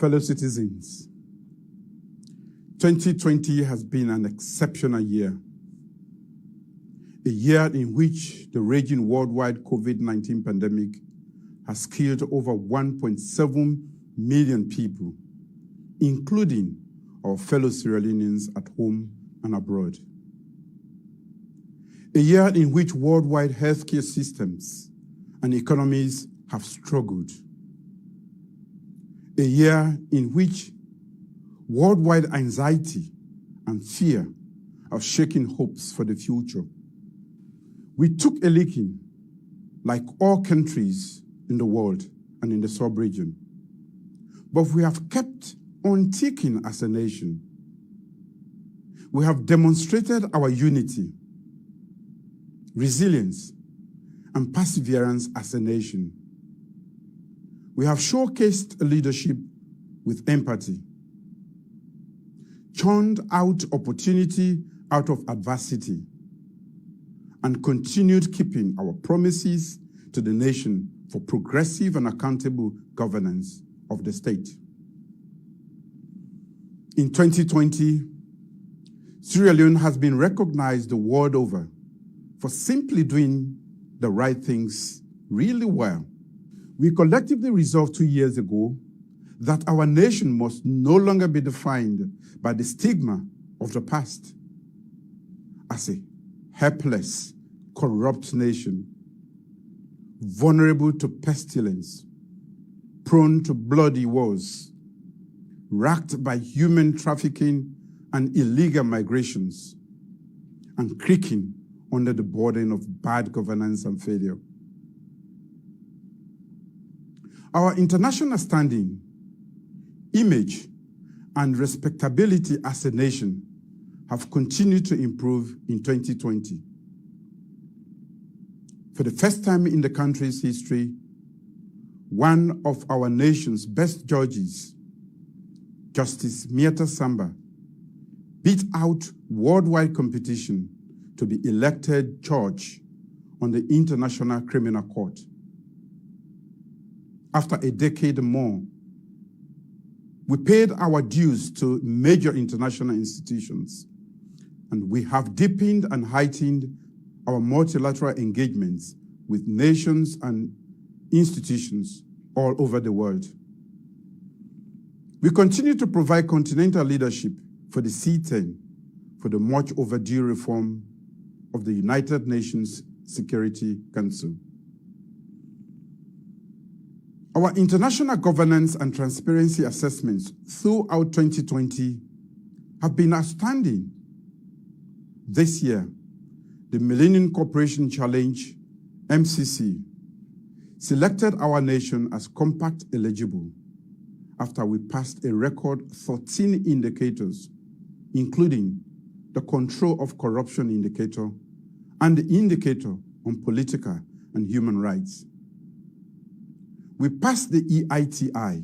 Fellow citizens, 2020 has been an exceptional year, a year in which the raging worldwide COVID-19 pandemic has killed over 1.7 million people, including our fellow Sierra Leoneans at home and abroad. A year in which worldwide healthcare systems and economies have struggled. A year in which worldwide anxiety and fear are shaking hopes for the future. We took a licking, like all countries in the world and in the sub-region, but we have kept on ticking as a nation. We have demonstrated our unity, resilience, and perseverance as a nation. We have showcased leadership with empathy, churned out opportunity out of adversity, and continued keeping our promises to the nation for progressive and accountable governance of the state. In 2020, Sierra Leone has been recognized the world over for simply doing the right things really well. We collectively resolved 2 years ago that our nation must no longer be defined by the stigma of the past as a helpless, corrupt nation, vulnerable to pestilence, prone to bloody wars, racked by human trafficking and illegal migrations, and creaking under the burden of bad governance and failure. Our international standing, image, and respectability as a nation have continued to improve in 2020. For the first time in the country's history, one of our nation's best judges, Justice Maada Samba, beat out worldwide competition to be elected judge on the International Criminal Court. After a decade more, we paid our dues to major international institutions, and we have deepened and heightened our multilateral engagements with nations and institutions all over the world. We continue to provide continental leadership for the C10 for the much overdue reform of the United Nations Security Council. Our international governance and transparency assessments throughout 2020 have been outstanding. This year, the Millennium Cooperation Challenge, MCC, selected our nation as compact eligible after we passed a record 13 indicators, including the Control of Corruption indicator and the indicator on political and human rights. We passed the EITI,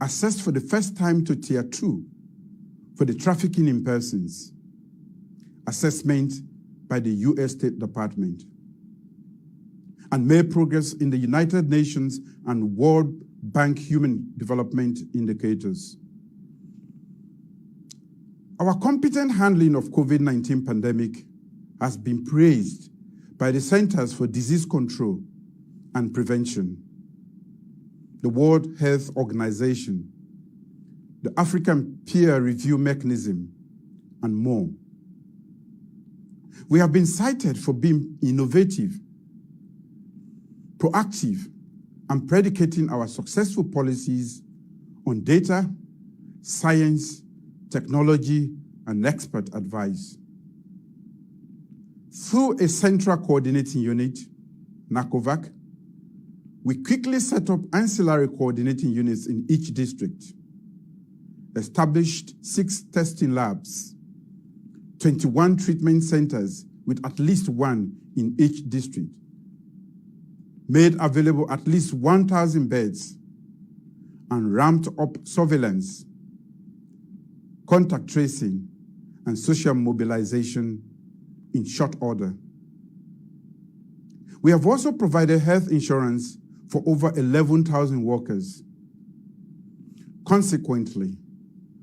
assessed for the first time to Tier 2 for the trafficking in persons, assessment by the U.S. State Department, and made progress in the United Nations and World Bank Human Development Indicators. Our competent handling of COVID-19 pandemic has been praised by the Centers for Disease Control and Prevention, the World Health Organization, the African Peer Review Mechanism, and more. We have been cited for being innovative, proactive, and predicating our successful policies on data, science, technology, and expert advice. Through a central coordinating unit, NACOVAC, we quickly set up ancillary coordinating units in each district, established 6 testing labs, 21 treatment centers with at least one in each district, made available at least 1,000 beds, and ramped up surveillance, contact tracing, and social mobilization in short order. We have also provided health insurance for over 11,000 workers, Consequently,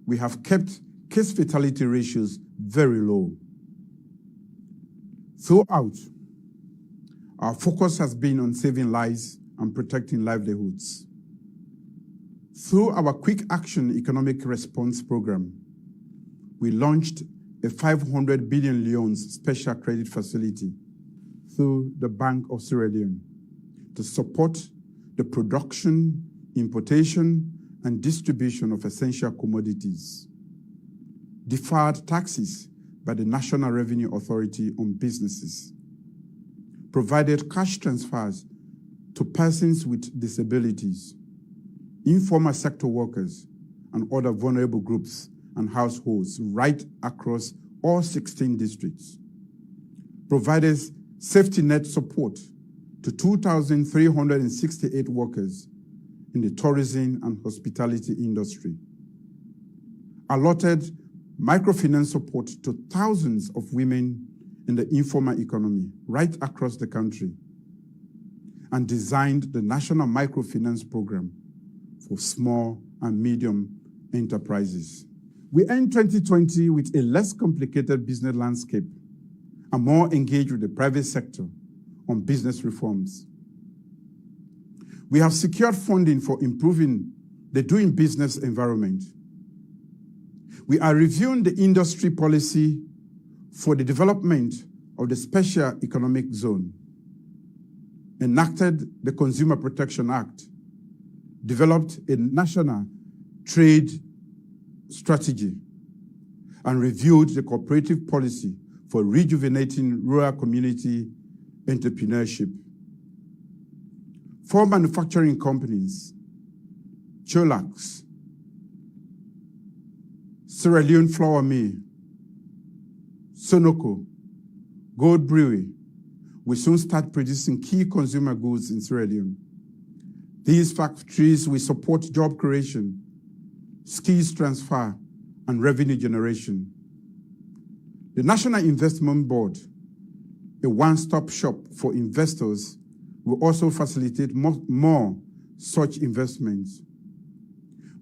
we have kept case fatality ratios very low. Throughout, our focus has been on saving lives and protecting livelihoods. Through our Quick Action Economic Response Program, we launched a 500 billion Leone special credit facility through the Bank of Sierra Leone to support the production, importation, and distribution of essential commodities, deferred taxes by the National Revenue Authority on businesses, provided cash transfers to persons with disabilities, informal sector workers, and other vulnerable groups and households right across all 16 districts, provided safety net support to 2,368 workers in the tourism and hospitality industry, allotted microfinance support to thousands of women in the informal economy right across the country, and designed the National Microfinance Program for small and medium enterprises. We end 2020 with a less complicated business landscape and more engaged with the private sector on business reforms. We have secured funding for improving the doing business environment. We are reviewing the industry policy for the development of the Special Economic Zone, enacted the Consumer Protection Act, developed a national trade strategy, and reviewed the cooperative policy for rejuvenating rural community entrepreneurship. 4 manufacturing companies, Cholax, Sierra Leone Flour Mill, Sonoko, Gold Brewery, will soon start producing key consumer goods in Sierra Leone. These factories will support job creation, skills transfer, and revenue generation. The National Investment Board, a one-stop shop for investors, will also facilitate more such investments.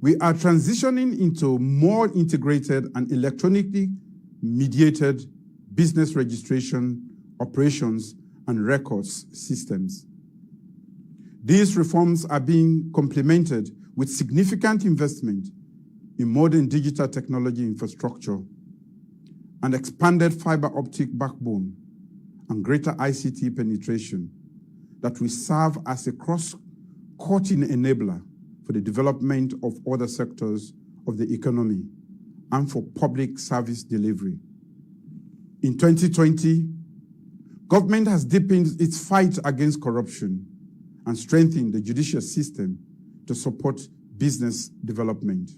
We are transitioning into more integrated and electronically mediated business registration, operations, and records systems. These reforms are being complemented with significant investment in modern digital technology infrastructure and expanded fiber optic backbone and greater ICT penetration that will serve as a cross-cutting enabler for the development of other sectors of the economy and for public service delivery. In 2020, government has deepened its fight against corruption and strengthened the judicial system to support business development.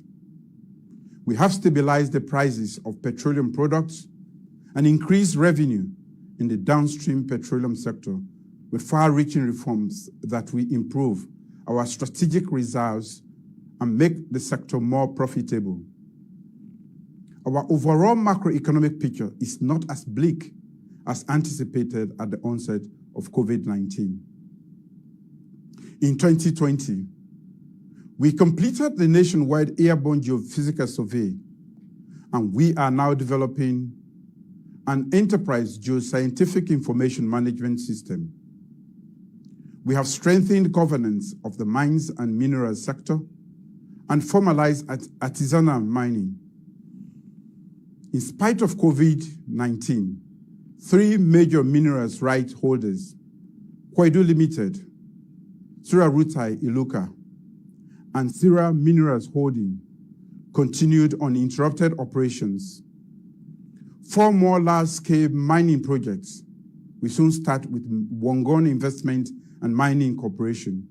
We have stabilized the prices of petroleum products and increased revenue in the downstream petroleum sector with far-reaching reforms that will improve our strategic reserves and make the sector more profitable. Our overall macroeconomic picture is not as bleak as anticipated at the onset of COVID-19. In 2020, we completed the nationwide airborne geophysical survey, and we are now developing an enterprise geoscientific information management system. We have strengthened governance of the mines and minerals sector and formalized artisanal mining. In spite of COVID-19, 3 major minerals rights holders, Kwaidu Limited, Sierra Rutai Iluka, and Sierra Minerals Holding, continued uninterrupted operations. 4 more large-scale mining projects will soon start with Wongon Investment and Mining Corporation,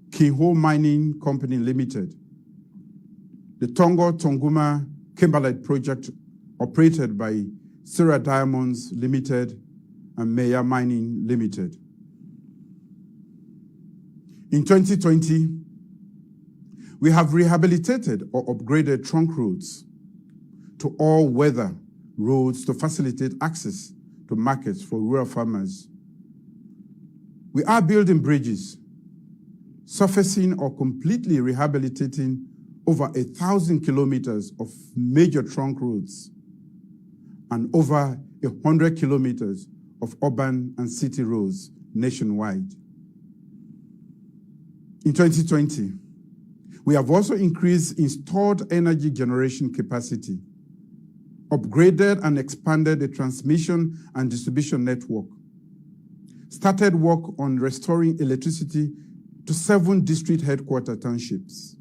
Kinho Mining Company Limited, the Tongo Tonguma Kimberlite Project operated by Sierra Diamonds Limited and Meya Mining Limited. In 2020, we have rehabilitated or upgraded trunk roads to all-weather roads to facilitate access to markets for rural farmers. We are building bridges, surfacing or completely rehabilitating over 1,000 kilometers of major trunk roads, and over 100 kilometers of urban and city roads nationwide. In 2020, we have also increased installed energy generation capacity, upgraded and expanded the transmission and distribution network, started work on restoring electricity to 7 district headquarter townships,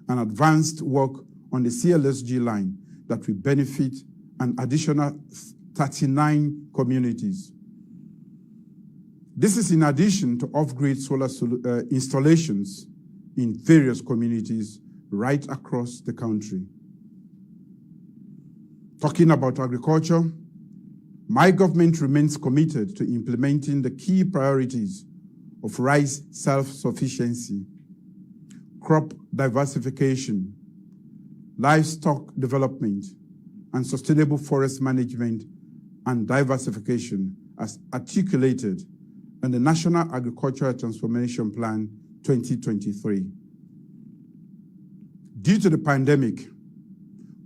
and advanced work on the CLSG line that will benefit an additional 39 communities. This is in addition to off-grid solar installations in various communities right across the country. Talking about agriculture, my government remains committed to implementing the key priorities of rice self-sufficiency, crop diversification, livestock development, and sustainable forest management and diversification as articulated in the National Agricultural Transformation Plan 2023. Due to the pandemic,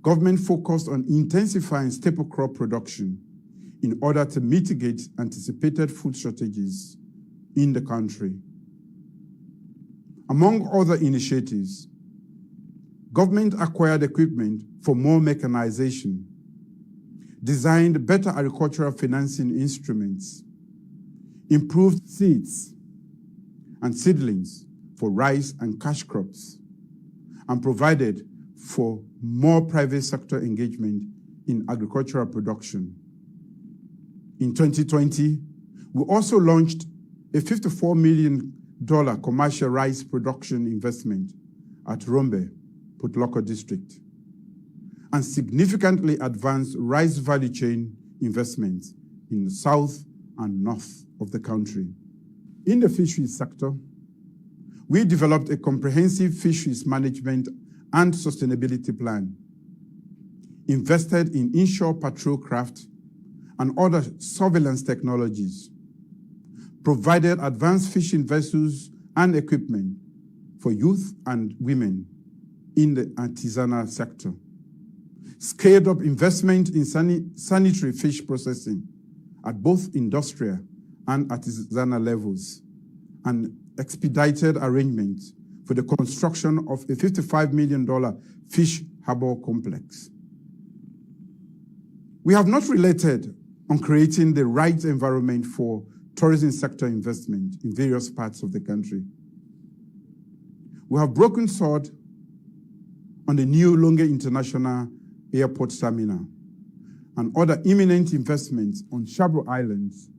government focused on intensifying staple crop production in order to mitigate anticipated food shortages in the country. Among other initiatives, government acquired equipment for more mechanization, designed better agricultural financing instruments, improved seeds and seedlings for rice and cash crops, and provided for more private sector engagement in agricultural production. In 2020, we also launched a $54 million commercial rice production investment at Rombe, Putloko District, and significantly advanced rice value chain investments in the south and north of the country. In the fisheries sector, we developed a comprehensive fisheries management and sustainability plan, invested in inshore patrol craft and other surveillance technologies, provided advanced fishing vessels and equipment for youth and women in the artisanal sector, scaled up investment in sanitary fish processing at both industrial and artisanal levels, and expedited arrangements for the construction of a $55 million fish harbor complex. We have not related on creating the right environment for tourism sector investment in various parts of the country. We have broken sword on the new Leone International Airport Terminal and other imminent investments on Shabro Islands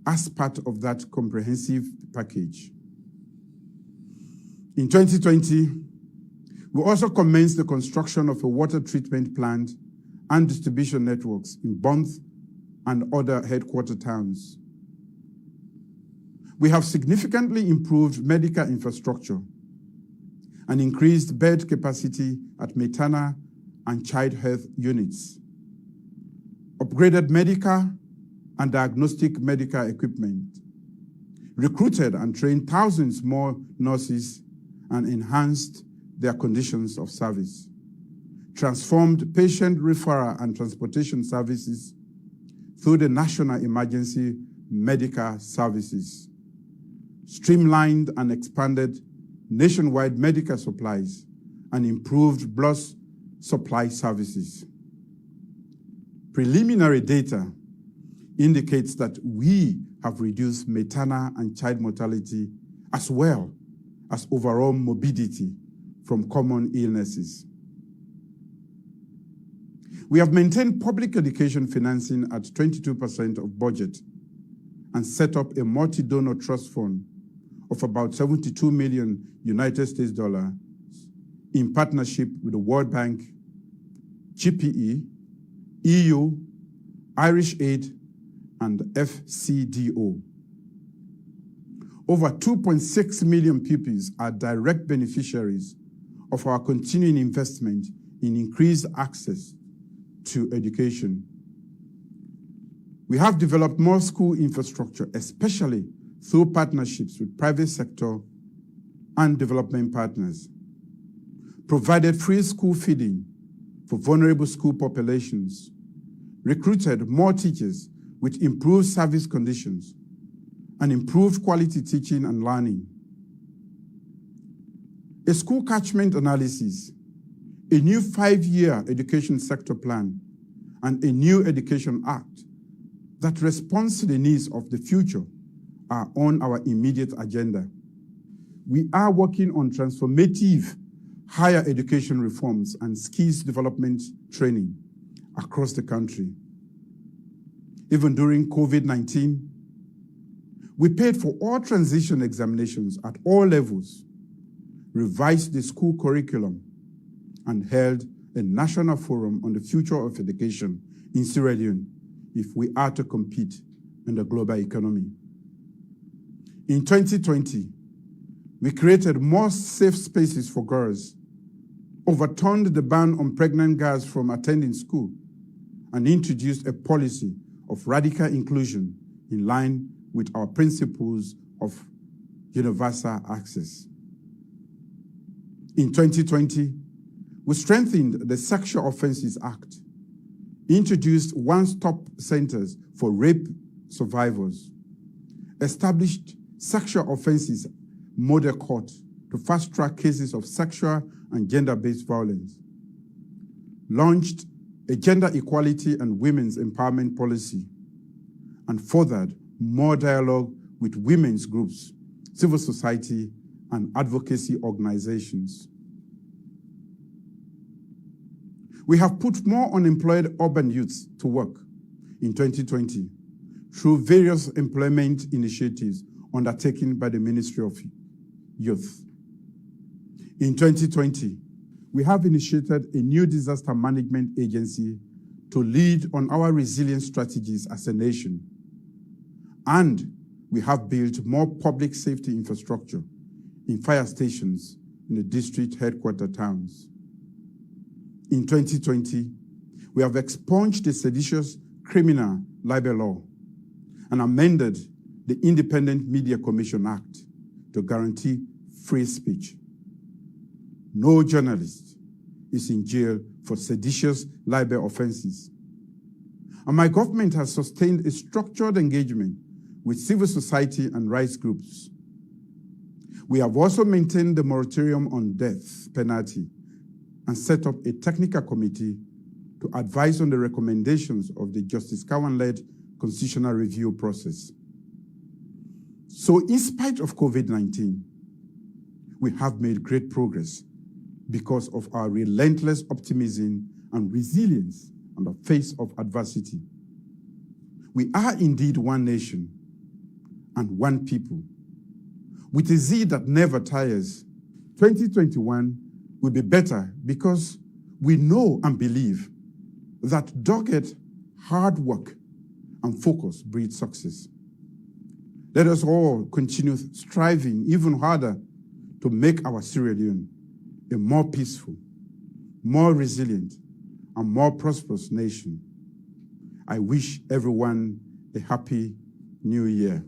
as part of that comprehensive package. In 2020, we also commenced the construction of a water treatment plant and distribution networks in Bonth and other headquarter towns. We have significantly improved medical infrastructure and increased bed capacity at maternal and child health units, upgraded medical and diagnostic medical equipment, recruited and trained thousands more nurses, and enhanced their conditions of service, transformed patient referral and transportation services through the National Emergency Medical Services, streamlined and expanded nationwide medical supplies, and improved blood supply services. Preliminary data indicates that we have reduced maternal and child mortality as well as overall morbidity from common illnesses. We have maintained public education financing at 22% of budget and set up a multi-donor trust fund of about $72 million United States dollars in partnership with the World Bank, GPE, EU, Irish Aid, and FCDO. Over 2.6 million pupils are direct beneficiaries of our continuing investment in increased access to education. We have developed more school infrastructure, especially through partnerships with private sector and development partners. provided free school feeding for vulnerable school populations, recruited more teachers with improved service conditions, and improved quality teaching and learning. A school catchment analysis, a new 5-year education sector plan, and a new Education Act that responds to the needs of the future are on our immediate agenda. We are working on transformative higher education reforms and skills development training across the country. Even during COVID-19, we paid for all transition examinations at all levels, revised the school curriculum, and held a national forum on the future of education in Sierra Leone if we are to compete in the global economy. In 2020, we created more safe spaces for girls, overturned the ban on pregnant girls from attending school, and introduced a policy of radical inclusion in line with our principles of universal access. In 2020, we strengthened the Sexual Offences Act, introduced one-stop centers for rape survivors, established sexual offences model court to fast-track cases of sexual and gender-based violence, launched a gender equality and women's empowerment policy, and furthered more dialogue with women's groups, civil society, and advocacy organizations. We have put more unemployed urban youths to work in 2020 through various employment initiatives undertaken by the Ministry of Youth. In 2020, we have initiated a new disaster management agency to lead on our resilience strategies as a nation. And we have built more public safety infrastructure in fire stations in the district headquarter towns. In 2020, we have expunged the seditious criminal libel law and amended the Independent Media Commission Act to guarantee free speech. No journalist is in jail for seditious libel offenses. And my government has sustained a structured engagement with civil society and rights groups. We have also maintained the moratorium on death penalty and set up a technical committee to advise on the recommendations of the Justice Cowan-led constitutional review process. So in spite of COVID-19, we have made great progress because of our relentless optimism and resilience in the face of adversity. We are indeed one nation and one people, with a zeal that never tires. 2021 will be better because we know and believe that dogged hard work and focus breed success. Let us all continue striving even harder to make our Sierra Leone a more peaceful, more resilient, and more prosperous nation. I wish everyone a happy New Year.